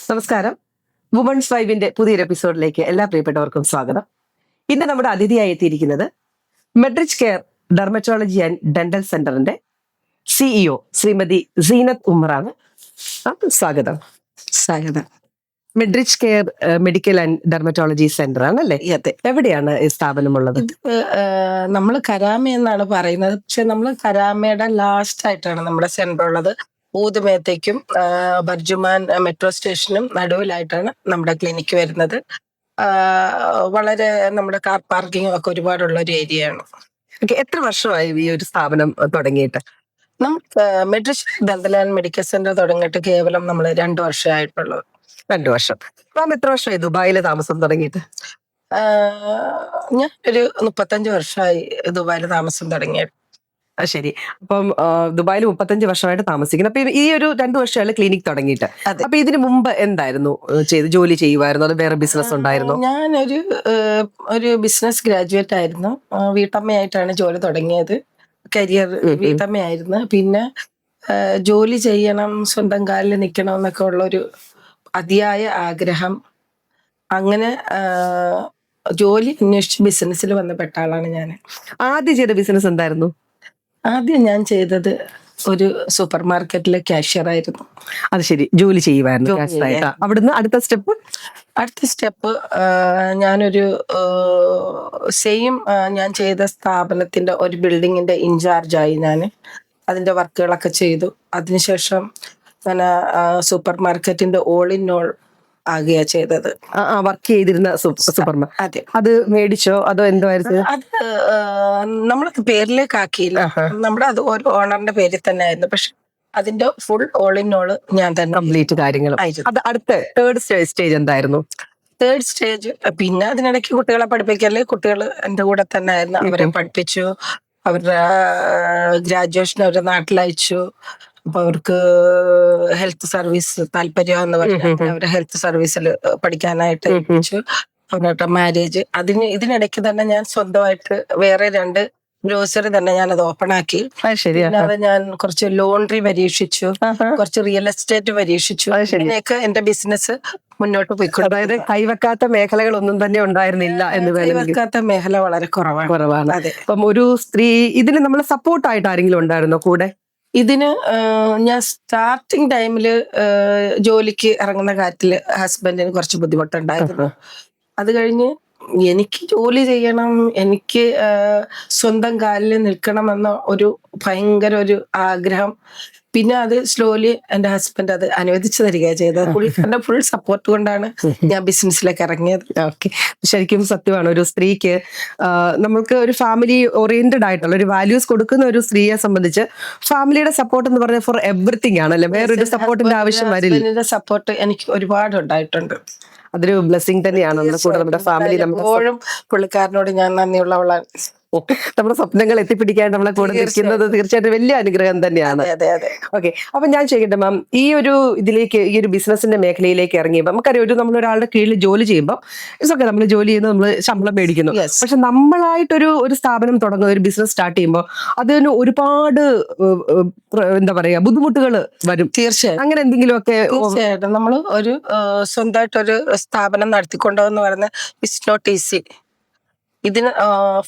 നമസ്കാരം. വുമൺസ് വൈബിന്റെ പുതിയൊരു എപ്പിസോഡിലേക്ക് എല്ലാ പ്രിയപ്പെട്ടവർക്കും സ്വാഗതം. ഇന്ന് നമ്മുടെ അതിഥിയായി എത്തിയിരിക്കുന്നത് Medrich care dermatology and dental സെന്ററിന്റെ സിഇഒ ശ്രീമതി സീനത്ത് ഉമറാണ്. സ്വാഗതം. സ്വാഗതം. Medrich care medical and dermatology centre ആണല്ലേ? അതെ. എവിടെയാണ് ഈ സ്ഥാപനമുള്ളത്? ഇത് നമ്മൾ കരാമ എന്നാണ് പറയുന്നത്. പക്ഷെ നമ്മൾ കരാമയുടെ ലാസ്റ്റ് ആയിട്ടാണ് നമ്മുടെ സെന്റർ ഉള്ളത്. ഊതുമേത്തേക്കും ബർജുമാൻ മെട്രോ സ്റ്റേഷനും നടുവിലായിട്ടാണ് നമ്മുടെ ക്ലിനിക്ക് വരുന്നത്. വളരെ നമ്മുടെ കാർ പാർക്കിംഗ് ഒക്കെ ഒരുപാടുള്ള ഒരു ഏരിയ ആണ്. എത്ര വർഷമായി ഈ ഒരു സ്ഥാപനം തുടങ്ങിയിട്ട്? നമുക്ക് മെഡ്രിച്ച് ഡെന്റൽ ആൻഡ് മെഡിക്കൽ സെന്റർ തുടങ്ങിയിട്ട് കേവലം നമ്മൾ 2 വർഷമായിട്ടുള്ളൂ. 2 വർഷം. മാം എത്ര വർഷമായി ദുബായിലെ താമസം തുടങ്ങിയിട്ട്? ഞാൻ ഒരു 35 വർഷമായി ദുബായിൽ താമസം തുടങ്ങിയത്. ശരി. അപ്പം ദുബായിൽ 35 വർഷമായിട്ട് താമസിക്കുന്നു. അപ്പൊ ഈ ഒരു 2 വർഷമായിട്ട് ക്ലിനിക് തുടങ്ങിയിട്ട്. അപ്പൊ ഇതിനു മുമ്പ് എന്തായിരുന്നു ജോലി ചെയ്യുമായിരുന്നു? അത് വേറെ ബിസിനസ് ഉണ്ടായിരുന്നു? ഞാനൊരു ബിസിനസ് ഗ്രാജുവേറ്റ് ആയിരുന്നു. വീട്ടമ്മയായിട്ടാണ് ജോലി തുടങ്ങിയത്. കരിയർ വീട്ടമ്മയായിരുന്നു. പിന്നെ ജോലി ചെയ്യണം, സ്വന്തം കാലിൽ നിൽക്കണം എന്നൊക്കെ ഉള്ളൊരു അതിയായ ആഗ്രഹം. അങ്ങനെ ജോലി അന്വേഷിച്ച് ബിസിനസ്സിൽ വന്നപ്പെട്ട ആളാണ് ഞാൻ. ആദ്യം ചെയ്ത ബിസിനസ് എന്തായിരുന്നു? ആദ്യം ഞാൻ ചെയ്തത് ഒരു സൂപ്പർ മാർക്കറ്റിലെ കാഷ്യർ ആയിരുന്നു. അത് ശരി, ജോലി ചെയ്യുമായിരുന്നു. അവിടുന്ന് അടുത്ത സ്റ്റെപ്പ് ഞാനൊരു ഞാൻ ചെയ്ത സ്ഥാപനത്തിന്റെ ഒരു ബിൽഡിങ്ങിന്റെ ഇൻചാർജായി. ഞാൻ അതിന്റെ വർക്കുകളൊക്കെ ചെയ്തു. അതിനുശേഷം ഞാൻ സൂപ്പർ മാർക്കറ്റിന്റെ ഓൾ ഇൻ ഓൾ ആകുകയാ ചെയ്തത്. വർക്ക് ചെയ്തിരുന്ന സൂപ്പർ മാർക്കറ്റ്. അതെ. അത് മേടിച്ചോ അതോ എന്തായിരുന്നു? അത് നമ്മളത് പേരിലേക്ക് ആക്കിയില്ല. നമ്മുടെ അത് ഒരു ഓണറിന്റെ പേരിൽ തന്നെ ആയിരുന്നു. പക്ഷെ അതിന്റെ ഫുൾ ഓൾ ഇൻ ഓൾ ഞാൻ തന്നെ കംപ്ലീറ്റ് കാര്യങ്ങൾ. അത് അടുത്ത തേർഡ് സ്റ്റേജ് എന്തായിരുന്നു? തേർഡ് സ്റ്റേജ് പിന്നെ അതിനിടയ്ക്ക് കുട്ടികളെ പഠിപ്പിക്കല്. കുട്ടികൾ എൻ്റെ കൂടെ തന്നെ ആയിരുന്നു. അവരെ പഠിപ്പിച്ചു. അവരുടെ ഗ്രാജുവേഷൻ അവരുടെ നാട്ടിലയച്ചു. അപ്പൊ അവർക്ക് ഹെൽത്ത് സർവീസ് താല്പര്യം എന്ന് പറഞ്ഞാൽ അവരെ ഹെൽത്ത് സർവീസിൽ പഠിക്കാനായിട്ട് ഏൽപ്പിച്ചു. അവരുടെ മാരേജ്. ഇതിനിടയ്ക്ക് തന്നെ ഞാൻ സ്വന്തമായിട്ട് വേറെ 2 ഗ്രോസറി തന്നെ ഞാനത് ഓപ്പൺ ആക്കി. അത് ഞാൻ കുറച്ച് ലോണ്ടറി പരീക്ഷിച്ചു, കുറച്ച് റിയൽ എസ്റ്റേറ്റ് പരീക്ഷിച്ചു. അങ്ങനെയൊക്കെ എന്റെ ബിസിനസ് മുന്നോട്ട് പോയിക്കൊണ്ടു. അതായത് കൈവെക്കാത്ത മേഖലകളൊന്നും തന്നെ ഉണ്ടായിരുന്നില്ല എന്ന് കൈവെക്കാത്ത മേഖല വളരെ കുറവാണ്. അതെ. അപ്പം ഒരു സ്ത്രീ ഇതിന് നമ്മൾ സപ്പോർട്ടായിട്ട് ആരെങ്കിലും ഉണ്ടായിരുന്നോ കൂടെ? ഇതിന് ഞാൻ സ്റ്റാർട്ടിങ് ടൈമില് ജോലിക്ക് ഇറങ്ങുന്ന കാര്യത്തില് ഹസ്ബൻഡിന് കുറച്ച് ബുദ്ധിമുട്ടുണ്ടായിരുന്നു. അത് കഴിഞ്ഞ് എനിക്ക് ജോലി ചെയ്യണം, എനിക്ക് സ്വന്തം കാലിൽ നിൽക്കണമെന്ന ഒരു ഭയങ്കര ഒരു ആഗ്രഹം. പിന്നെ അത് സ്ലോലി എൻ്റെ ഹസ്ബൻഡ് അത് അനുവദിച്ചു തരികയാണ് ചെയ്തത്. പുള്ളിക്കാരൻ്റെ ഫുൾ സപ്പോർട്ട് കൊണ്ടാണ് ഞാൻ ബിസിനസ്സിലേക്ക് ഇറങ്ങിയത്. ഓക്കെ. ശരിക്കും സത്യമാണ്. ഒരു സ്ത്രീക്ക് നമ്മൾക്ക് ഒരു ഫാമിലി ഓറിയന്റഡ് ആയിട്ടുള്ള ഒരു വാല്യൂസ് കൊടുക്കുന്ന ഒരു സ്ത്രീയെ സംബന്ധിച്ച് ഫാമിലിയുടെ സപ്പോർട്ട് എന്ന് പറഞ്ഞാൽ ഫോർ എവറിത്തിങ് ആണല്ലേ. വേറൊരു സപ്പോർട്ടിന്റെ ആവശ്യം വരില്ല. സപ്പോർട്ട് എനിക്ക് ഒരുപാട് ഉണ്ടായിട്ടുണ്ട്. അതൊരു ബ്ലെസ്സിങ് തന്നെയാണ്. നമ്മുടെ ഫാമിലി എപ്പോഴും പുള്ളിക്കാരനോട് ഞാൻ നന്ദിയുള്ളവളാണ്. നമ്മുടെ സ്വപ്നങ്ങൾ എത്തിപ്പിടിക്കാൻ നമ്മളെ കൂടെ നിൽക്കുന്നത് തീർച്ചയായിട്ടും വലിയ അനുഗ്രഹം തന്നെയാണ്. ഓക്കെ. അപ്പൊ ഞാൻ ചോദിക്കട്ടെ മാം, ഈ ഒരു ബിസിനസിന്റെ മേഖലയിലേക്ക് ഇറങ്ങിയപ്പോൾ നമുക്കറിയാം, നമ്മളൊരാളുടെ കീഴിൽ ജോലി ചെയ്യുമ്പോൾ ഇതൊക്കെ നമ്മൾ ജോലി ചെയ്യുന്നത് നമ്മൾ ശമ്പളം മേടിക്കുന്നു. പക്ഷെ നമ്മളായിട്ടൊരു സ്ഥാപനം തുടങ്ങുന്ന ഒരു ബിസിനസ് സ്റ്റാർട്ട് ചെയ്യുമ്പോൾ അതിന് ഒരുപാട് എന്താ പറയാ ബുദ്ധിമുട്ടുകൾ വരും. തീർച്ചയായും. അങ്ങനെ എന്തെങ്കിലും ഒക്കെ? തീർച്ചയായിട്ടും. നമ്മൾ ഒരു സ്വന്തമായിട്ടൊരു സ്ഥാപനം നടത്തിക്കൊണ്ടുവന്ന് പറയുന്നത് ഇറ്റ്സ് നോട്ട് ഈസി. ഇതിന്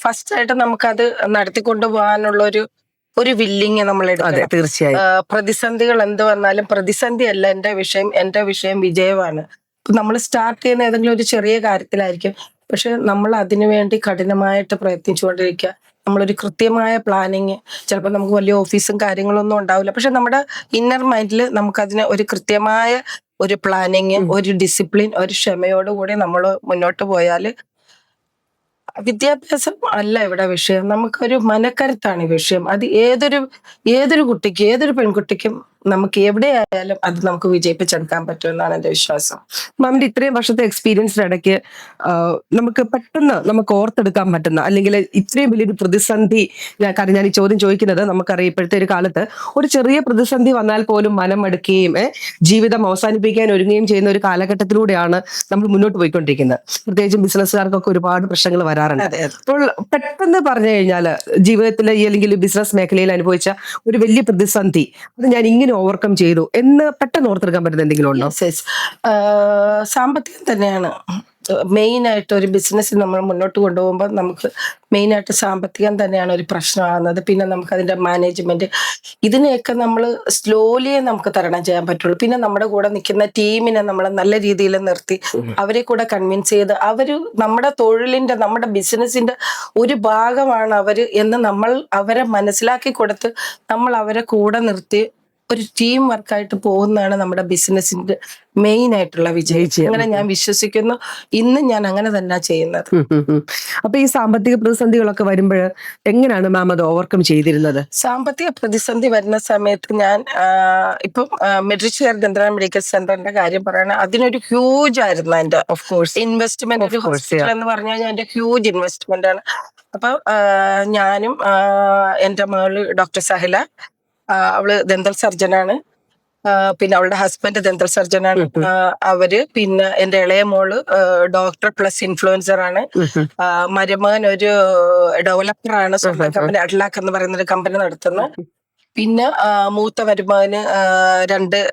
ഫസ്റ്റ് ആയിട്ട് നമുക്കത് നടത്തിക്കൊണ്ടു പോകാനുള്ള ഒരു വില്ലിങ് നമ്മൾ എടുക്കണം. തീർച്ചയായും. പ്രതിസന്ധികൾ എന്ത് വന്നാലും പ്രതിസന്ധി അല്ല എന്റെ വിഷയം വിജയമാണ്. നമ്മൾ സ്റ്റാർട്ട് ചെയ്യുന്ന ഏതെങ്കിലും ഒരു ചെറിയ കാര്യത്തിലായിരിക്കും. പക്ഷെ നമ്മൾ അതിനു വേണ്ടി കഠിനമായിട്ട് പ്രയത്നിച്ചുകൊണ്ടിരിക്കുക. നമ്മളൊരു കൃത്യമായ പ്ലാനിങ്. ചിലപ്പോൾ നമുക്ക് വലിയ ഓഫീസും കാര്യങ്ങളൊന്നും ഉണ്ടാവില്ല. പക്ഷെ നമ്മുടെ ഇന്നർ മൈൻഡിൽ നമുക്കതിന് ഒരു കൃത്യമായ ഒരു പ്ലാനിങ്, ഒരു ഡിസിപ്ലിൻ, ഒരു ക്ഷമയോടുകൂടി നമ്മൾ മുന്നോട്ട് പോയാൽ വിദ്യാഭ്യാസം അല്ല ഇവിടെ വിഷയം. നമുക്കൊരു മനക്കരുത്താണ് വിഷയം. അത് ഏതൊരു കുട്ടിക്കും ഏതൊരു പെൺകുട്ടിക്കും നമുക്ക് എവിടെയായാലും അത് നമുക്ക് വിജയിപ്പിച്ചെടുക്കാൻ പറ്റുമെന്നാണ് എൻ്റെ വിശ്വാസം. മാമിന്റെ ഇത്രയും വർഷത്തെ എക്സ്പീരിയൻസിന്റെ ഇടയ്ക്ക് നമുക്ക് പെട്ടെന്ന് നമുക്ക് ഓർത്തെടുക്കാൻ പറ്റുന്ന അല്ലെങ്കിൽ ഇത്രയും വലിയൊരു പ്രതിസന്ധി, കാരണം ഞാൻ ഈ ചോദ്യം ചോദിക്കുന്നത് നമുക്കറിയാം ഇപ്പോഴത്തെ ഒരു കാലത്ത് ഒരു ചെറിയ പ്രതിസന്ധി വന്നാൽ പോലും മനം മടുക്കുകയും ജീവിതം അവസാനിപ്പിക്കാൻ ഒരുങ്ങുകയും ചെയ്യുന്ന ഒരു കാലഘട്ടത്തിലൂടെയാണ് നമ്മൾ മുന്നോട്ട് പോയിക്കൊണ്ടിരിക്കുന്നത്. പ്രത്യേകിച്ചും ബിസിനസ്സുകാർക്കൊക്കെ ഒരുപാട് പ്രശ്നങ്ങൾ വരാറുണ്ട്. അപ്പോൾ പെട്ടെന്ന് പറഞ്ഞു കഴിഞ്ഞാൽ ജീവിതത്തിൽ അല്ലെങ്കിൽ ബിസിനസ് മേഖലയിൽ അനുഭവിച്ച ഒരു വലിയ പ്രതിസന്ധി അത് ഞാൻ ഇങ്ങനെ ഓവർകം ചെയ്തു എന്ന് പെട്ടെന്ന് ഓർത്തെടുക്കാൻ പറ്റുന്ന എന്തെങ്കിലും ഉണ്ടോ? Yes. സാമ്പത്തികം തന്നെയാണ് മെയിൻ ആയിട്ട് ഒരു ബിസിനസ് നമ്മൾ മുന്നോട്ട് കൊണ്ടുപോകുമ്പോൾ നമുക്ക് മെയിൻ ആയിട്ട് സാമ്പത്തികം തന്നെയാണ് ഒരു പ്രശ്നമാകുന്നത്. പിന്നെ നമുക്ക് അതിന്റെ മാനേജ്മെന്റ് ഇതിനെയൊക്കെ നമ്മൾ സ്ലോലി നമുക്ക് തരണം ചെയ്യാൻ പറ്റുള്ളൂ. പിന്നെ നമ്മുടെ കൂടെ നിൽക്കുന്ന ടീമിനെ നമ്മൾ നല്ല രീതിയിൽ നിർത്തി അവരെ കൂടെ കൺവിൻസ് ചെയ്ത് അവര് നമ്മുടെ തൊഴിലിന്റെ നമ്മുടെ ബിസിനസിന്റെ ഒരു ഭാഗമാണ് അവര് എന്ന് നമ്മൾ അവരെ മനസ്സിലാക്കി കൊടുത്ത് നമ്മൾ അവരെ കൂടെ നിർത്തി ഒരു ടീം വർക്കായിട്ട് പോകുന്നതാണ് നമ്മുടെ ബിസിനസിന്റെ മെയിൻ ആയിട്ടുള്ള വിജയം. അങ്ങനെ ഞാൻ വിശ്വസിക്കുന്നു. ഇന്ന് ഞാൻ അങ്ങനെ തന്നെ ചെയ്യുന്നത്. അപ്പൊ ഈ സാമ്പത്തിക പ്രതിസന്ധികളൊക്കെ വരുമ്പോൾ എങ്ങനെയാണ് മാം അത് ഓവർകം ചെയ്തിരുന്നത്? സാമ്പത്തിക പ്രതിസന്ധി വരുന്ന സമയത്ത് ഞാൻ ഇപ്പം മെട്രിക് ദന്തൽ മെഡിക്കൽ സെന്ററിന്റെ കാര്യം പറയുകയാണെങ്കിൽ അതിനൊരു ഹ്യൂജ് ആയിരുന്നു എന്റെ ഇൻവെസ്റ്റ്മെന്റ്. ഒരു ഹോസ്പിറ്റൽ എന്ന് പറഞ്ഞാൽ എന്റെ ഹ്യൂജ് ഇൻവെസ്റ്റ്മെന്റ് ആണ്. അപ്പൊ ഞാനും എന്റെ മകള് ഡോക്ടർ സഹില, അവള് ദന്തൽ സർജനാണ്. പിന്നെ അവളുടെ ഹസ്ബൻഡ് ദന്തൽ സർജനാണ്. അവര് പിന്നെ എന്റെ ഇളയ മോള് ഡോക്ടർ പ്ലസ് ഇൻഫ്ലുവൻസർ ആണ്. മരുമകൻ ഒരു ഡെവലപ്പറാണ്. സ്വന്തം കമ്പനി അഡ്ലാക്ക് എന്ന് പറയുന്ന ഒരു കമ്പനി നടത്തുന്നു. പിന്നെ മൂത്ത മരുമകന് 2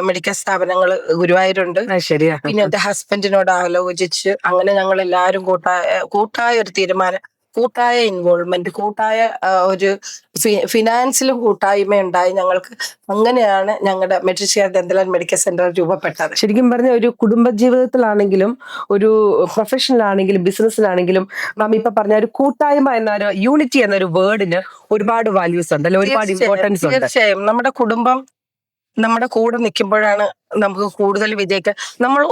മെഡിക്കൽ സ്ഥാപനങ്ങൾ ഗുരുവായൂരുണ്ട്. പിന്നെ എന്റെ ഹസ്ബൻഡിനോട് ആലോചിച്ച് അങ്ങനെ ഞങ്ങൾ എല്ലാവരും കൂട്ടായ ഒരു തീരുമാനം, കൂട്ടായ ഇൻവോൾവ്മെന്റ്, കൂട്ടായ ഒരു ഫിനാൻസിലും കൂട്ടായ്മ ഉണ്ടായി ഞങ്ങൾക്ക്. അങ്ങനെയാണ് ഞങ്ങളുടെ metric dental and medical centre രൂപപ്പെട്ടത്. ശരിക്കും പറഞ്ഞ ഒരു കുടുംബ ജീവിതത്തിലാണെങ്കിലും ഒരു പ്രൊഫഷനിലാണെങ്കിലും ബിസിനസ്സിലാണെങ്കിലും മാം ഇപ്പൊ പറഞ്ഞ ഒരു കൂട്ടായ്മ എന്നൊരു യൂണിറ്റി എന്നൊരു വേർഡിന് ഒരുപാട് വാല്യൂസ് ഉണ്ട്, ഒരുപാട് ഇമ്പോർട്ടൻസ് ഉണ്ട്. തീർച്ചയായും നമ്മുടെ കുടുംബം നമ്മുടെ കൂടെ നിൽക്കുമ്പോഴാണ് നമുക്ക് കൂടുതൽ വിജയിക്കുക. നമ്മൾ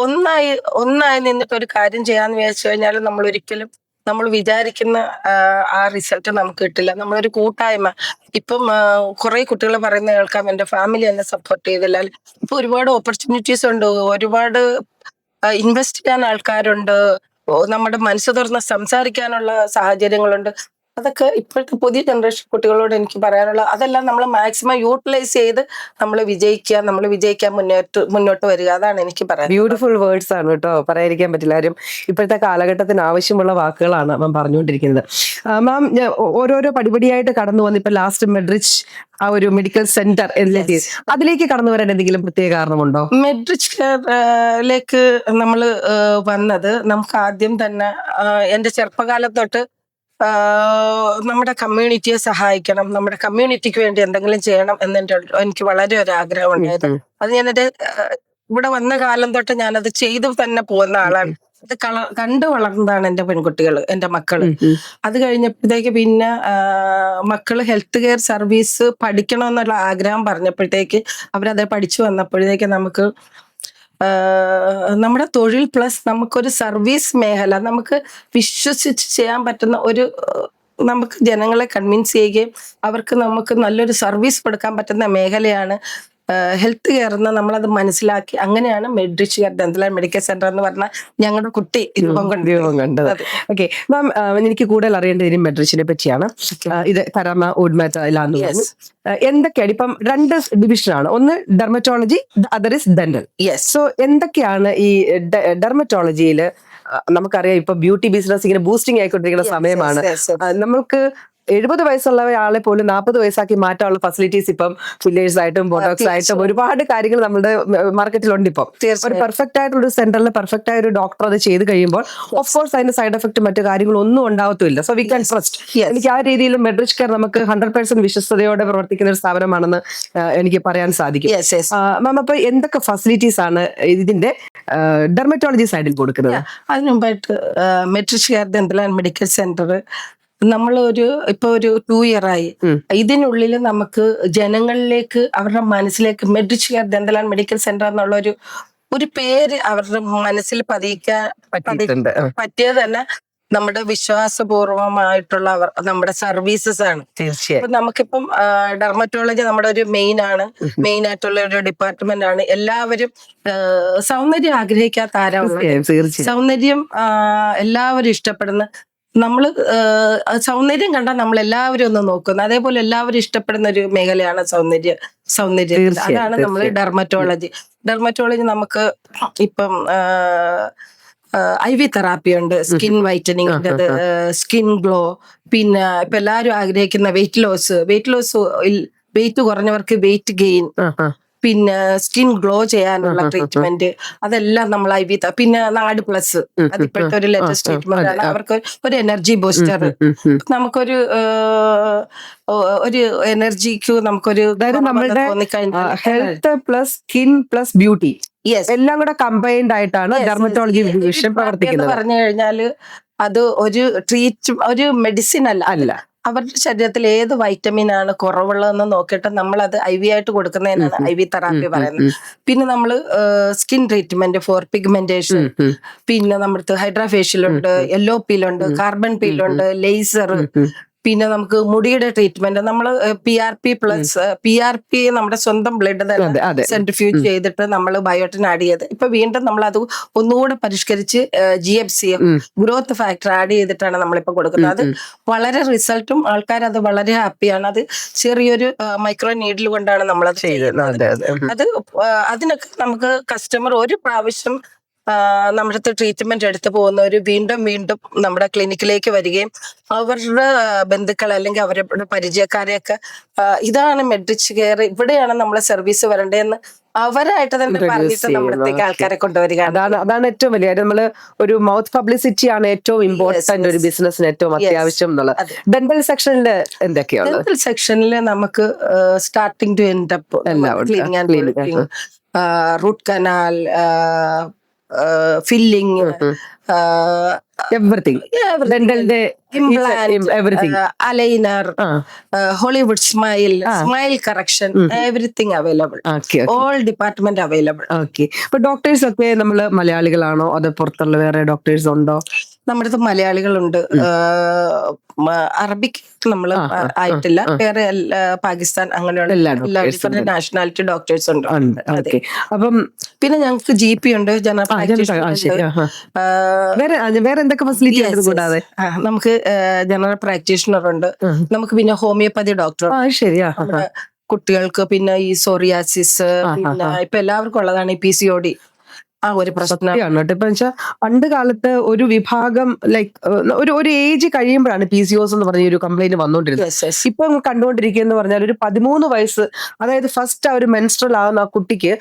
ഒന്നായി നിന്നിട്ട് ഒരു കാര്യം ചെയ്യാന്ന് വിചാരിച്ചു കഴിഞ്ഞാൽ നമ്മൾ ഒരിക്കലും നമ്മൾ വിചാരിക്കുന്ന ആ റിസൾട്ട് നമുക്ക് കിട്ടില്ല. നമ്മളൊരു കൂട്ടായ്മ, ഇപ്പം കുറെ കുട്ടികൾ പറയുന്ന കേൾക്കാം, എന്റെ ഫാമിലി എന്നെ സപ്പോർട്ട് ചെയ്തില്ല. ഇപ്പൊ ഒരുപാട് ഓപ്പർച്യൂണിറ്റീസ് ഉണ്ട്, ഒരുപാട് ഇൻവെസ്റ്റ് ചെയ്യാൻ ആൾക്കാരുണ്ട്, നമ്മുടെ മനസ്സ് തുറന്ന് സംസാരിക്കാനുള്ള സാഹചര്യങ്ങളുണ്ട്. അതൊക്കെ ഇപ്പോഴത്തെ പുതിയ ജനറേഷൻ കുട്ടികളോട് എനിക്ക് പറയാനുള്ള, അതെല്ലാം നമ്മൾ മാക്സിമം യൂട്ടിലൈസ് ചെയ്ത് നമ്മൾ വിജയിക്കാൻ മുന്നോട്ട് വരിക. അതാണ് എനിക്ക് പറയാൻ. ബ്യൂട്ടിഫുൾ വേർഡ്സ് ആണ് കേട്ടോ, പറയാതിരിക്കാൻ പറ്റില്ല. കാര്യം ഇപ്പോഴത്തെ കാലഘട്ടത്തിന് ആവശ്യമുള്ള വാക്കുകളാണ് മാം പറഞ്ഞുകൊണ്ടിരിക്കുന്നത്. മാം ഓരോരോ പടിപടിയായിട്ട് കടന്നു വന്ന് ഇപ്പൊ ലാസ്റ്റ് മെഡ്രിച്ച് ആ ഒരു മെഡിക്കൽ സെന്റർ അതിലേക്ക് കടന്നു വരാൻ എന്തെങ്കിലും പ്രത്യേക കാരണമുണ്ടോ? മെഡ്രിച്ചിലേക്ക് നമ്മൾ വന്നത്, നമുക്ക് ആദ്യം തന്നെ എന്റെ ചെറുപ്പകാലം തൊട്ട് നമ്മുടെ കമ്മ്യൂണിറ്റിയെ സഹായിക്കണം, നമ്മുടെ കമ്മ്യൂണിറ്റിക്ക് വേണ്ടി എന്തെങ്കിലും ചെയ്യണം എന്ന് എനിക്ക് വളരെ ഒരു ആഗ്രഹം ഉണ്ടായിരുന്നു. അത് ഞാൻ എന്റെ ഇവിടെ വന്ന കാലം തൊട്ട് ഞാനത് ചെയ്തു തന്നെ പോകുന്ന ആളാണ്. അത് കണ്ടു വളർന്നതാണ് എന്റെ പെൺകുട്ടികൾ, എന്റെ മക്കള്. അത് കഴിഞ്ഞപ്പോഴത്തേക്ക് പിന്നെ മക്കള് ഹെൽത്ത് കെയർ സർവീസ് പഠിക്കണമെന്നുള്ള ആഗ്രഹം പറഞ്ഞപ്പോഴത്തേക്ക് അവരത് പഠിച്ചു വന്നപ്പോഴത്തേക്ക് നമുക്ക് നമ്മുടെ തൊഴിൽ പ്ലസ് നമുക്കൊരു സർവീസ് മേഖല നമുക്ക് വിശ്വസിച്ച് ചെയ്യാൻ പറ്റുന്ന ഒരു, നമുക്ക് ജനങ്ങളെ കൺവിൻസ് ചെയ്യുകയും അവർക്ക് നമുക്ക് നല്ലൊരു സർവീസ് കൊടുക്കാൻ പറ്റുന്ന മേഖലയാണ് ഹെൽത്ത് കെയർ എന്ന് നമ്മളത് മനസ്സിലാക്കി. അങ്ങനെയാണ് metric dental and medical centre എന്ന് പറഞ്ഞാൽ ഞങ്ങളുടെ കുട്ടി രൂപം കണ്ടത്. ഓക്കെ മാം, എനിക്ക് കൂടുതൽ അറിയേണ്ടത് ഇനി മെട്രിച്ചിനെ പറ്റിയാണ്. ഇത് പരമ ഊഡ്മാറ്റാന്ന് പറഞ്ഞു. എന്തൊക്കെയാണ് ഇപ്പം 2 ഡിവിഷനാണ്, ഒന്ന് dermatology, other is dental. So എന്തൊക്കെയാണ് ഈ ഡെർമറ്റോളജിയിൽ? നമുക്കറിയാം ഇപ്പൊ ബ്യൂട്ടി ബിസിനസ് ഇങ്ങനെ ബൂസ്റ്റിംഗ് ആയിക്കൊണ്ടിരിക്കുന്ന സമയമാണ്. നമുക്ക് 70 വയസ്സുള്ള ആളെ പോലും 40 വയസ്സാക്കി മാറ്റാനുള്ള ഫെസിലിറ്റീസ് ഇപ്പം ഫില്ലേഴ്സ് ആയിട്ടും ബോട്ടോക്സ് ആയിട്ടും ഒരുപാട് കാര്യങ്ങൾ നമ്മുടെ മാർക്കറ്റിലുണ്ട്. ഇപ്പം ഒരു പെർഫെക്റ്റ് ആയിട്ടുള്ള ഒരു സെന്ററിൽ പെർഫെക്റ്റ് ആയ ഒരു ഡോക്ടർ അത് ചെയ്ത് കഴിയുമ്പോൾ ഓഫ് കോഴ്സ് അതിന്റെ സൈഡ് എഫക്ട് മറ്റു കാര്യങ്ങളും ഒന്നും ഉണ്ടാവത്തില്ല. So we can trust. എനിക്ക് ആ രീതിയിൽ മെട്രിക് കെയർ നമുക്ക് 100% വിശ്വസ്തയോടെ പ്രവർത്തിക്കുന്ന ഒരു സ്ഥാപനമാണെന്ന് എനിക്ക് പറയാൻ സാധിക്കും. മാം, അപ്പൊ എന്തൊക്കെ ഫെസിലിറ്റീസ് ആണ് ഇതിന്റെ ഡെർമറ്റോളജി സൈഡിൽ കൊടുക്കുന്നത്? അതിനു മുമ്പായിട്ട് metric dental and medical centre നമ്മളൊരു ഇപ്പൊ ഒരു 2 year ആയി. ഇതിനുള്ളിൽ നമുക്ക് ജനങ്ങളിലേക്ക്, അവരുടെ മനസ്സിലേക്ക് metric dental and medical centre എന്നുള്ള ഒരു പേര് അവരുടെ മനസ്സിൽ പതിക്കാൻ പറ്റിയത് തന്നെ നമ്മുടെ വിശ്വാസപൂർവമായിട്ടുള്ള നമ്മുടെ സർവീസസ് ആണ്. തീർച്ചയായും നമുക്കിപ്പം ഡെർമറ്റോളജി നമ്മുടെ ഒരു മെയിൻ ആയിട്ടുള്ള ഒരു ഡിപ്പാർട്ട്മെന്റ് ആണ്. എല്ലാവരും സൗന്ദര്യം ആഗ്രഹിക്കാത്ത ആരാണ്? സൗന്ദര്യം എല്ലാവരും ഇഷ്ടപ്പെടുന്ന, നമ്മള് സൗന്ദര്യം കണ്ടാൽ നമ്മൾ എല്ലാവരും ഒന്ന് നോക്കുന്നു. അതേപോലെ എല്ലാവരും ഇഷ്ടപ്പെടുന്ന ഒരു മേഖലയാണ് സൗന്ദര്യം. അതാണ് നമ്മൾ ഡെർമറ്റോളജി നമുക്ക് ഇപ്പം IV തെറാപ്പി ഉണ്ട്, സ്കിൻ വൈറ്റനിങ്, സ്കിൻ ഗ്ലോ, പിന്നെ ഇപ്പൊ എല്ലാവരും ആഗ്രഹിക്കുന്ന വെയിറ്റ് ലോസ് വെയിറ്റ് കുറഞ്ഞവർക്ക് വെയിറ്റ് ഗെയിൻ, പിന്നെ സ്കിൻ ഗ്ലോ ചെയ്യാനുള്ള ട്രീറ്റ്മെന്റ്, അതെല്ലാം നമ്മൾ പിന്നെ നാട് പ്ലസ്, അതിപ്പോഴത്തെ ഒരു ലേറ്റസ്റ്റ് ട്രീറ്റ്മെന്റ് ആണ്. അവർക്ക് ഒരു എനർജി ബൂസ്റ്റർ, നമുക്കൊരു ഒരു എനർജിക്ക് നമുക്കൊരു നമ്മളുടെ health plus skin plus beauty എല്ലാം കൂടെ കമ്പൈൻഡ് ആയിട്ടാണ് ഡെർമറ്റോളജി ഡിവിഷൻ പ്രവർത്തിക്കുന്നത്. പറഞ്ഞു കഴിഞ്ഞാല് അത് ഒരു മെഡിസിൻ അല്ല. അവരുടെ ശരീരത്തിൽ ഏത് വൈറ്റമിൻ ആണ് കുറവുള്ളതെന്ന് നോക്കിയിട്ട് നമ്മൾ അത് IV ആയിട്ട് കൊടുക്കുന്നതിനാണ് IV തെറാപ്പി പറയുന്നത്. പിന്നെ നമ്മൾ സ്കിൻ ട്രീറ്റ്മെന്റ് ഫോർ പിഗ്മെന്റേഷൻ, പിന്നെ നമ്മുടെ ഹൈഡ്രാ ഫേഷ്യലുണ്ട്, യെല്ലോ പീലുണ്ട്, കാർബൺ പീലുണ്ട്, ലേസർ, പിന്നെ നമുക്ക് മുടിയുടെ ട്രീറ്റ്മെന്റ് നമ്മൾ PRP നമ്മുടെ സ്വന്തം ബ്ലഡ് തന്നെ സെൻട്രിഫ്യൂജ് ചെയ്തിട്ട് നമ്മൾ ബയോട്ടിൻ ആഡ് ചെയ്ത് ഇപ്പൊ വീണ്ടും നമ്മൾ അത് ഒന്നുകൂടെ പരിഷ്കരിച്ച് GFCF ഗ്രോത്ത് ഫാക്ടർ ആഡ് ചെയ്തിട്ടാണ് നമ്മളിപ്പോ കൊടുക്കുന്നത്. അത് വളരെ റിസൾട്ടും ആൾക്കാർ അത് വളരെ ഹാപ്പിയാണ്. അത് ചെറിയൊരു മൈക്രോ നീഡിൽ കൊണ്ടാണ് നമ്മളത് ചെയ്യുന്നത്. അത് അതിനൊക്കെ നമുക്ക് കസ്റ്റമർ ഒരു പ്രാവശ്യം നമ്മുടെ ട്രീറ്റ്മെന്റ് എടുത്തു പോകുന്നവർ വീണ്ടും വീണ്ടും നമ്മുടെ ക്ലിനിക്കിലേക്ക് വരികയും അവരുടെ ബന്ധുക്കൾ അല്ലെങ്കിൽ അവരുടെ പരിചയക്കാരെയൊക്കെ ഇതാണ് മെഡ്രിച്ച് കെയർ, ഇവിടെയാണ് നമ്മളെ സർവീസ് വരേണ്ടതെന്ന് അവരായിട്ട് തന്നെ പറഞ്ഞിട്ട് നമ്മളത്തേക്ക് ആൾക്കാരെ കൊണ്ടുവരികയാണ്. അതാണ് ഏറ്റവും വലിയ കാര്യം. നമ്മള് ഒരു മൗത്ത് പബ്ലിസിറ്റി ആണ് ഏറ്റവും ഇമ്പോർട്ടന്റ് ഒരു ബിസിനസ്സിന് ഏറ്റവും അത്യാവശ്യം എന്നുള്ളത്. ഡെന്റൽ സെക്ഷനിൽ എന്തൊക്കെയാണ്? ഡെന്റൽ സെക്ഷനിൽ നമുക്ക് starting to end up cleaning and bleaching, root canal, filling, everything, ഡെന്റലിന്റെ implant, aligner, Hollywood smile correction, everything available, all department available. Okay. അപ്പൊ ഡോക്ടേഴ്സ് ഒക്കെ നമ്മള് മലയാളികളാണോ അതോ പുറത്തുള്ള വേറെ ഡോക്ടേഴ്സ് ഉണ്ടോ? നമ്മുടെ അടുത്ത് മലയാളികളുണ്ട്, അറബിക് നമ്മൾ ആയിട്ടില്ല, വേറെ പാകിസ്ഥാൻ അങ്ങനെയുള്ള ഡിഫറെന്റ് നാഷണാലിറ്റി ഡോക്ടേഴ്സ് ഉണ്ട്. അപ്പം പിന്നെ ഞങ്ങൾക്ക് GP ഉണ്ട്, ജനറൽ വേറെ എന്തൊക്കെ ഫെസിലിറ്റി ഉണ്ട്? കൂടാതെ നമുക്ക് ജനറൽ പ്രാക്ടീഷണർ ഉണ്ട്, നമുക്ക് പിന്നെ ഹോമിയോപ്പതി ഡോക്ടർ, ശരിയാ, കുട്ടികൾക്ക് പിന്നെ ഈ സോറിയാസിസ്, പിന്നെ ഇപ്പൊ എല്ലാവർക്കും ഉള്ളതാണ് ഈ PCOD. ഒരു പ്രശ്നമാണ് ഇപ്പൊ വെച്ചാൽ പണ്ട് കാലത്ത് ഒരു വിഭാഗം ലൈക്ക് ഒരു ഏജ് കഴിയുമ്പോഴാണ് PCOS എന്ന് പറഞ്ഞ ഒരു കംപ്ലൈന്റ് വന്നുകൊണ്ടിരുന്നത്. ഇപ്പൊ കണ്ടുകൊണ്ടിരിക്കുന്ന പറഞ്ഞാൽ ഒരു 13 വയസ്സ്, അതായത് ഫസ്റ്റ് ആ ഒരു മെൻസ്ട്രൽ ആകുന്ന ആ കുട്ടിക്ക്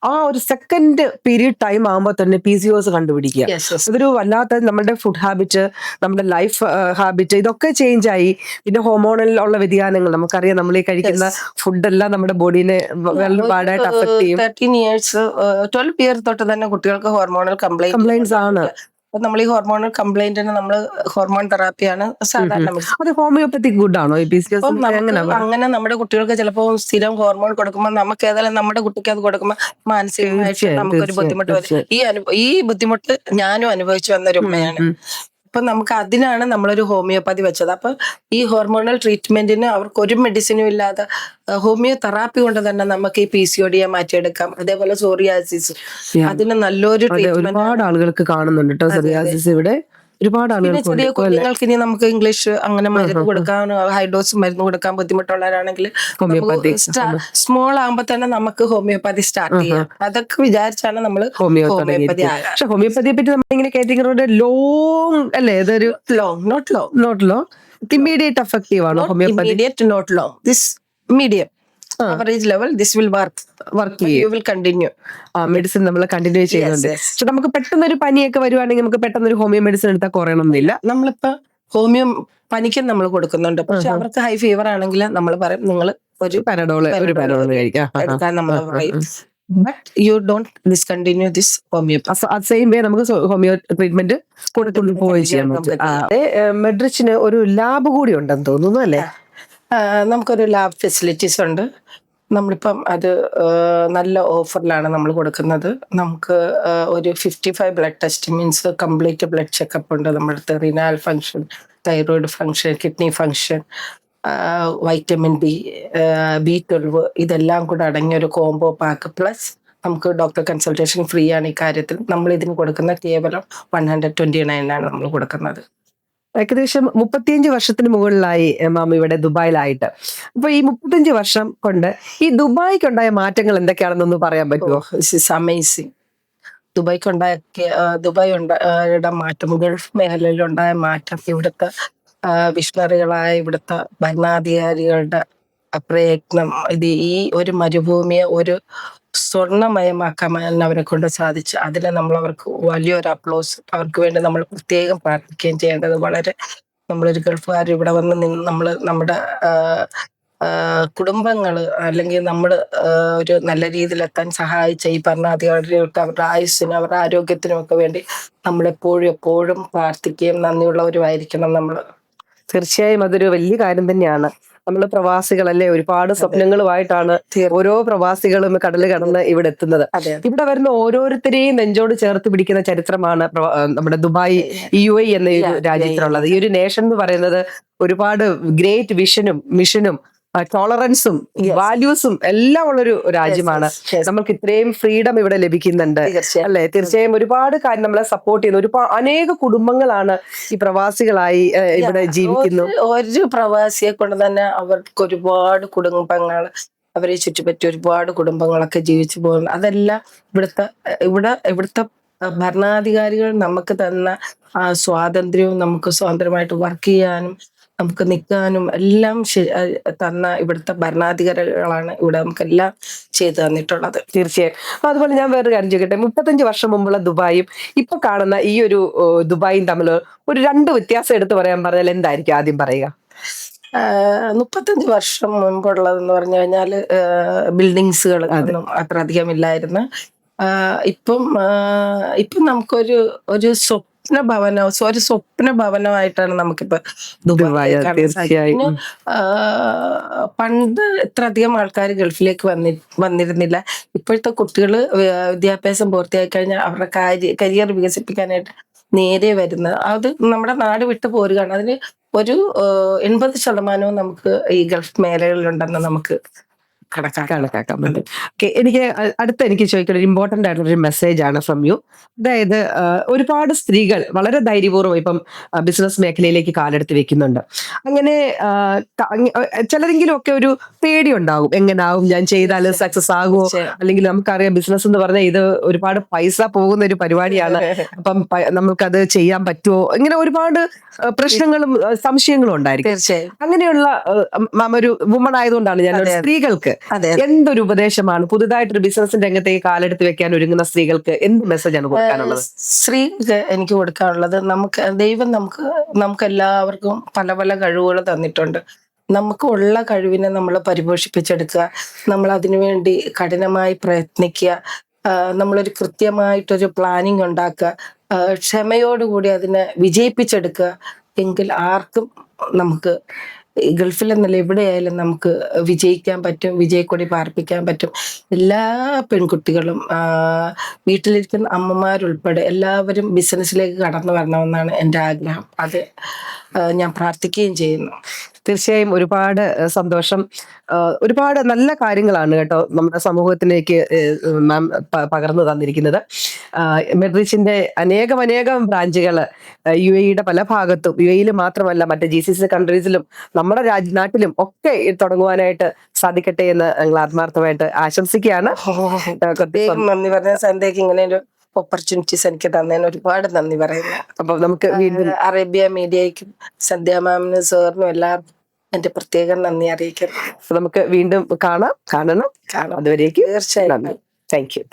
ആ ഒരു സെക്കൻഡ് പീരീഡ് ടൈം ആകുമ്പോൾ തന്നെ PCOS കണ്ടുപിടിക്കുക. ഇതൊരു വല്ലാത്ത നമ്മുടെ ഫുഡ് ഹാബിറ്റ്, നമ്മുടെ ലൈഫ് ഹാബിറ്റ് ഇതൊക്കെ ചേഞ്ച് ആയി. പിന്നെ ഹോർമോണൽ ഉള്ള വ്യതിയാനങ്ങൾ നമുക്കറിയാം. നമ്മൾ ഈ കഴിക്കുന്ന ഫുഡെല്ലാം നമ്മുടെ ബോഡീനെ വളരെ ബാഡായിട്ട് അഫക്ട് ചെയ്യും. 13 years 12 years തൊട്ട് തന്നെ കുട്ടികൾക്ക് ഹോർമോണൽ കംപ്ലൈന്റ്സ് ആണ്. നമ്മൾ ഈ ഹോർമോണൽ കംപ്ലൈന്റിന് നമ്മൾ ഹോർമോൺ തെറാപ്പിയാണ് സാധാരണ. അത് ഹോമിയോപ്പത്തിക് ഗുഡ് ആണോ? അങ്ങനെ നമ്മുടെ കുട്ടികൾക്ക് ചിലപ്പോൾ സ്ഥിരം ഹോർമോൺ കൊടുക്കുമ്പോൾ നമുക്ക് ഏതായാലും നമ്മുടെ കുട്ടിക്ക് അത് കൊടുക്കുമ്പോൾ മാനസികമായിട്ട് നമുക്കൊരു ബുദ്ധിമുട്ട് വരും. ഈ ബുദ്ധിമുട്ട് ഞാനും അനുഭവിച്ചു വന്നൊരു ഉമ്മയാണ്. അപ്പൊ നമുക്ക് അതിനാണ് നമ്മളൊരു ഹോമിയോപ്പതി വെച്ചത്. അപ്പൊ ഈ ഹോർമോണൽ ട്രീറ്റ്മെന്റിന് അവർക്ക് ഒരു മെഡിസിനും ഇല്ലാതെ ഹോമിയോ തെറാപ്പി കൊണ്ട് തന്നെ നമുക്ക് ഈ PCOD മാറ്റിയെടുക്കാം. അതേപോലെ സോറിയാസിസ്, അതിന് നല്ലൊരു ട്രീറ്റ്മെന്റ് ഒരുപാട് ആളുകൾക്ക് കാണുന്നുണ്ട് കേട്ടോ സോറിയാസിസ്. ഇവിടെ ഒരുപാട് ആളുകൾ, ചെറിയ കുഞ്ഞുങ്ങൾക്ക് ഇനി നമുക്ക് ഇംഗ്ലീഷ് അങ്ങനെ മരുന്ന് കൊടുക്കാൻ, ഹൈഡോസ് മരുന്ന് കൊടുക്കാൻ ബുദ്ധിമുട്ടുള്ളവരാണെങ്കിൽ സ്മോൾ ആകുമ്പോ തന്നെ നമുക്ക് ഹോമിയോപ്പതി സ്റ്റാർട്ട് ചെയ്യാം. അതൊക്കെ വിചാരിച്ചാണ് നമ്മൾ ഹോമിയോപ്പതി. പക്ഷെ ഹോമിയോപ്പതിയെ പറ്റി നമ്മളിങ്ങനെ കേട്ടിങ്ങനെ ലോങ് അല്ലേ, ഇതൊരു നോട്ട് ലോങ് ഇമ്മീഡിയറ്റ് എഫക്റ്റീവ് ആണ് homeopathy. Immediate not long, this medium average level, this will work you will continue medicine നമ്മൾ കണ്ടിന്യൂ ചെയ്യുന്നുണ്ട്. പക്ഷെ നമുക്ക് പെട്ടെന്നൊരു പനിയൊക്കെ വരുവാണെങ്കിൽ നമുക്ക് പെട്ടെന്നൊരു ഹോമിയോ മെഡിസിൻ എടുത്താൽ കുറയണമെന്നില്ല. നമ്മളിപ്പോ ഹോമിയോ പനിക്കും നമ്മൾ കൊടുക്കുന്നുണ്ട്. പക്ഷെ അവർക്ക് ഹൈ ഫീവർ ആണെങ്കിൽ നമ്മൾ പറയും നിങ്ങൾ ഒരു പാരഡോൾ എടുക്കാൻ നമ്മൾ പറയും. But you don't discontinue this homeopathy. Same way നമുക്ക് ഹോമിയോ ട്രീറ്റ്മെന്റ് കൊടുക്കുന്നു പോവുകയും ചെയ്യാൻ പറ്റും. മെഡ്രിച്ചിന് ഒരു ലാബ് കൂടി ഉണ്ടെന്ന് തോന്നുന്നു അല്ലേ? നമുക്കൊരു ലാബ് ഫെസിലിറ്റീസ് ഉണ്ട്. നമ്മളിപ്പം അത് നല്ല ഓഫറിലാണ് നമ്മൾ കൊടുക്കുന്നത്. നമുക്ക് ഒരു 55 blood test, means complete blood checkup ഉണ്ട് നമ്മുടെ അടുത്ത്. Renal function, thyroid function, kidney function, vitamin B12 ഇതെല്ലാം കൂടെ അടങ്ങിയ ഒരു കോംബോ പാക്ക്. പ്ലസ് നമുക്ക് ഡോക്ടർ കൺസൾട്ടേഷൻ ഫ്രീ ആണ്. ഈ കാര്യത്തിൽ നമ്മൾ ഇതിന് കൊടുക്കുന്ന കേവലം 129 ആണ് നമ്മൾ കൊടുക്കുന്നത്. ഏകദേശം 35 വർഷത്തിന് മുകളിലായി മാം ഇവിടെ ദുബായിലായിട്ട്. അപ്പൊ ഈ 35 വർഷം കൊണ്ട് ഈ ദുബായിക്കുണ്ടായ മാറ്റങ്ങൾ എന്തൊക്കെയാണെന്നൊന്ന് പറയാൻ പറ്റുമോ? അമേസിങ്. ദുബായ് ഉണ്ടായ മാറ്റം, ഗൾഫ് മേഖലയിലുണ്ടായ മാറ്റം, ഇവിടുത്തെ വിഷണറികളായ ഇവിടുത്തെ ഭരണാധികാരികളുടെ പ്രയത്നം, ഇത് ഈ ഒരു മരുഭൂമിയെ ഒരു സ്വർണ്ണമയമാക്കാൻ അവരെ കൊണ്ട് സാധിച്ചു. അതിന് നമ്മൾ അവർക്ക് വലിയൊരു അപ്ലോസ്, അവർക്ക് വേണ്ടി നമ്മൾ പ്രത്യേകം പ്രാർത്ഥിക്കുകയും ചെയ്യേണ്ടത് വളരെ. നമ്മളൊരു ഗൾഫുകാർ ഇവിടെ വന്ന് നിന്ന് നമ്മൾ നമ്മുടെ കുടുംബങ്ങൾ അല്ലെങ്കിൽ നമ്മൾ ഒരു നല്ല രീതിയിലെത്താൻ സഹായിച്ച ഈ ഭരണാധികാരികൾക്ക് അവരുടെ ആയുസ്സിനും അവരുടെ ആരോഗ്യത്തിനും ഒക്കെ വേണ്ടി നമ്മളെപ്പോഴും എപ്പോഴും പ്രാർത്ഥിക്കുകയും നന്ദിയുള്ളവരുമായിരിക്കണം നമ്മൾ. തീർച്ചയായും അതൊരു വലിയ കാര്യം തന്നെയാണ്. നമ്മൾ പ്രവാസികളല്ലേ, ഒരുപാട് സ്വപ്നങ്ങളുമായിട്ടാണ് ഓരോ പ്രവാസികളും കടൽ കടന്ന് ഇവിടെ എത്തുന്നത്. ഇവിടെ വരുന്ന ഓരോരുത്തരെയും നെഞ്ചോട് ചേർത്ത് പിടിക്കുന്ന ചരിത്രമാണ് നമ്മുടെ ദുബായ് UAE എന്ന ഒരു രാജ്യത്തിനുള്ളത്. ഈ ഒരു നേഷൻ എന്ന് പറയുന്നത് ഒരുപാട് ഗ്രേറ്റ് വിഷനും മിഷനും ടോളറൻസും വാല്യൂസും എല്ലാം ഉള്ളൊരു രാജ്യമാണ്. നമുക്ക് ഇത്രയും ഫ്രീഡം ഇവിടെ ലഭിക്കുന്നുണ്ട് അല്ലെ? തീർച്ചയായും ഒരുപാട് കാര്യം നമ്മളെ സപ്പോർട്ട് ചെയ്യുന്ന ഒരുപാട് അനേക കുടുംബങ്ങളാണ് ഈ പ്രവാസികളായി ഇവിടെ ജീവിക്കുന്നു. ഒരു പ്രവാസിയെ കൊണ്ട് തന്നെ അവർക്ക് ഒരുപാട് കുടുംബങ്ങൾ, അവരെ ചുറ്റിപ്പറ്റി ഒരുപാട് കുടുംബങ്ങളൊക്കെ ജീവിച്ചു പോകുന്നു. അതെല്ലാം ഇവിടുത്തെ ഭരണാധികാരികൾ നമുക്ക് തന്ന ആ സ്വാതന്ത്ര്യവും നമുക്ക് സ്വതന്ത്രമായിട്ട് വർക്ക് ചെയ്യാനും നമുക്ക് നിൽക്കാനും എല്ലാം തന്ന ഇവിടുത്തെ ഭരണാധികാരികളാണ് ഇവിടെ നമുക്കെല്ലാം ചെയ്തു തന്നിട്ടുള്ളത്. തീർച്ചയായും. അതുപോലെ ഞാൻ വേറൊരു കാര്യം ചോദിക്കട്ടെ, 35 വർഷം മുമ്പുള്ള ദുബായും ഇപ്പൊ കാണുന്ന ഈ ഒരു ദുബായും തമ്മിൽ ഒരു 2 വ്യത്യാസം എടുത്ത് പറഞ്ഞാൽ എന്തായിരിക്കും ആദ്യം പറയുക? 35 വർഷം മുൻപുള്ളതെന്ന് പറഞ്ഞു കഴിഞ്ഞാല് ബിൽഡിങ്സുകൾ ഒന്നും അത്ര അധികം ഇല്ലായിരുന്നു. ഇപ്പം നമുക്കൊരു സ്വപ്ന ഭവനമായിട്ടാണ് നമുക്കിപ്പോ ദുബായ് കാണാൻ സാധിക്കുന്നത്. പണ്ട് ഇത്ര അധികം ആൾക്കാർ ഗൾഫിലേക്ക് വന്നിരുന്നില്ല. ഇപ്പോഴത്തെ കുട്ടികൾ വിദ്യാഭ്യാസം പൂർത്തിയാക്കി കഴിഞ്ഞാൽ അവരുടെ കരിയർ വികസിപ്പിക്കാനായിട്ട് നേരെ വരുന്നത്. അത് നമ്മുടെ നാട് വിട്ടു പോരുകയാണ്. അതിന് ഒരു 80% നമുക്ക് ഈ ഗൾഫ് മേഖലകളിലുണ്ടെന്ന് നമുക്ക് കണക്കാക്കാൻ പറ്റും. എനിക്ക് ചോദിക്കുന്ന ഒരു ഇമ്പോർട്ടന്റ് ആയിട്ടുള്ള ഒരു മെസ്സേജ് ആണ് ഫ്രം യു. അതായത് ഒരുപാട് സ്ത്രീകൾ വളരെ ധൈര്യപൂർവ്വം ഇപ്പം ബിസിനസ് മേഖലയിലേക്ക് കാലെടുത്ത് വെക്കുന്നുണ്ട്. അങ്ങനെ ചിലരെങ്കിലും ഒക്കെ ഒരു പേടി ഉണ്ടാകും, എങ്ങനാവും, ഞാൻ ചെയ്താൽ സക്സസ് ആകുമോ, അല്ലെങ്കിൽ നമുക്കറിയാം ബിസിനസ് എന്ന് പറഞ്ഞാൽ ഇത് ഒരുപാട് പൈസ പോകുന്ന ഒരു പരിപാടിയാണ്, അപ്പം നമുക്കത് ചെയ്യാൻ പറ്റുമോ, ഇങ്ങനെ ഒരുപാട് പ്രശ്നങ്ങളും സംശയങ്ങളും ഉണ്ടായിരിക്കും. അങ്ങനെയുള്ള ഒരു വുമൺ ആയതുകൊണ്ടാണ് ഞാൻ സ്ത്രീകൾക്ക് എന്തൊരു ഉപദേശമാണ് പുതുതായിട്ടൊരു ബിസിനസ് രംഗത്തേക്ക് കാലെടുത്ത് വെക്കാൻ ഒരുങ്ങുന്ന സ്ത്രീകൾക്ക് എന്ത് മെസ്സേജാണ് കൊടുക്കാനുള്ളത്? സ്ത്രീകൾക്ക് എനിക്ക് കൊടുക്കാനുള്ളത്, ദൈവം നമുക്ക് എല്ലാവർക്കും പല പല കഴിവുകൾ തന്നിട്ടുണ്ട്. നമുക്ക് ഉള്ള കഴിവിനെ നമ്മൾ പരിപോഷിപ്പിച്ചെടുക്കുക, നമ്മൾ അതിനുവേണ്ടി കഠിനമായി പ്രയത്നിക്കുക, നമ്മളൊരു കൃത്യമായിട്ടൊരു പ്ലാനിങ് ഉണ്ടാക്കുക, ക്ഷമയോടുകൂടി അതിനെ വിജയിപ്പിച്ചെടുക്കുക. എങ്കിൽ ആർക്കും നമുക്ക് ഗൾഫിൽ എന്നല്ല എവിടെയായാലും നമുക്ക് വിജയിക്കാൻ പറ്റും, വിജയക്കൊടി പാർപ്പിക്കാൻ പറ്റും. എല്ലാ പെൺകുട്ടികളും വീട്ടിലിരിക്കുന്ന അമ്മമാരുൾപ്പെടെ എല്ലാവരും ബിസിനസ്സിലേക്ക് കടന്നു വരണമെന്നാണ് എൻ്റെ ആഗ്രഹം. അത് ഞാൻ പ്രാർത്ഥിക്കുകയും ചെയ്യുന്നു. തീർച്ചയായും ഒരുപാട് സന്തോഷം. ഒരുപാട് നല്ല കാര്യങ്ങളാണ് കേട്ടോ നമ്മുടെ സമൂഹത്തിലേക്ക് മാം പകർന്നു തന്നിരിക്കുന്നത്. മെഡ്രിച്ചിന്റെ അനേകം ബ്രാഞ്ചുകൾ UAE പല ഭാഗത്തും, UAE മാത്രമല്ല മറ്റ് GCC കൺട്രീസിലും നമ്മുടെ നാട്ടിലും ഒക്കെ തുടങ്ങുവാനായിട്ട് സാധിക്കട്ടെ എന്ന് ഞങ്ങൾ ആത്മാർത്ഥമായിട്ട് ആശംസിക്കുകയാണ്. നന്ദി പറഞ്ഞ സന്ധ്യക്ക് ഇങ്ങനെ ഒരു ഓപ്പർച്യൂണിറ്റീസ് എനിക്ക് തന്നതിന് ഒരുപാട് നന്ദി പറയുന്നു. അപ്പൊ നമുക്ക് വീണ്ടും അറേബ്യ മീഡിയയ്ക്കും സന്ധ്യ മാമിനും സാറിനും എല്ലാവർക്കും എന്റെ പ്രത്യേകം നന്ദി അറിയിക്കുന്നു. നമുക്ക് വീണ്ടും കാണണം. അതുവരേക്കും തീർച്ചയായും. Thank you.